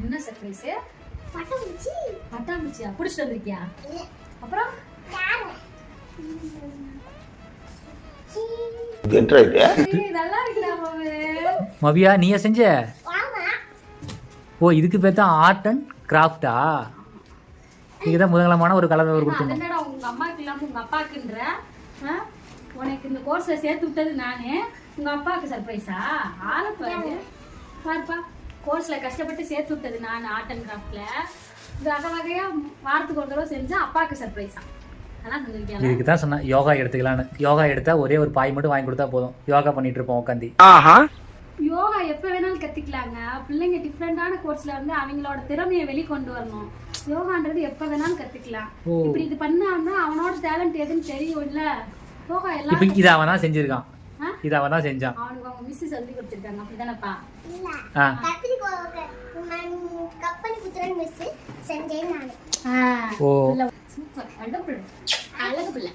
என்ன சர்ப்ரைஸ்? பட்டாம்பூச்சியா புடிச்சிட்டு வந்திருக்கியா? அப்புறம் நல்லா இருக்குடா மாமே. மவியா நீயா செஞ்ச? ஓ இதுக்கு பேர் தான் ஆர்ட் அண்ட் கிராஃப்டா? இதுதான் முதலமான ஒரு கலவை ஒரு கொடுத்துருங்க. என்னடா உங்க அம்மாக்கு இல்லாம உங்க அப்பாக்குன்ற? உனக்கு இந்த கோர்ஸ்ல சேர்த்து விட்டது நானு, உங்க அப்பாவுக்கு சர்ப்ரைஸா? ஆள பாரு பாருப்பா, கோர்ஸ்ல கஷ்டப்பட்டு சேர்த்து விட்டது நான் ஆர்ட் அண்ட் கிராஃப்ட்ல. வகை வகையா வாரத்துக்கு ஒரு தடவை செஞ்சா அப்பாவுக்கு சர்ப்ரைஸா? இதுக்கு தான் சொன்னேன் யோகா எடுத்துக்கலான்னு. யோகா எடுத்தா ஒரே ஒரு பாய் மட்டும் வாங்கி கொடுத்தா போதும், யோகா பண்ணிட்டு இருப்போம் உட்காந்து. யோகா எப்ப வேணாலும் கத்துக்கலாங்க. பிள்ளைங்க டிஃப்ரெண்டான கோர்ஸ்ல வந்து அவங்களோட திறமையை வெளிக்கொண்டு வரணும். யோகான்றது எப்ப வேணாலும் கத்துக்கலாம். இப்படி இது பண்ணாம அவனோட டேலண்ட் எதுன்னு தெரியும் இல்ல. யோகா எல்லாம் இப்ப இத அவன் தான் செஞ்சிருக்கான், இத அவன் தான் செஞ்சான். அவனுக்கு அவங்க மிஸ் சொல்லி கொடுத்திருக்காங்க அப்படிதானப்பா? கப்பல் குத்துறன் மிஸ் செஞ்சேன் நானு. ஓ சூப்பர், அழகு பிள்ளை.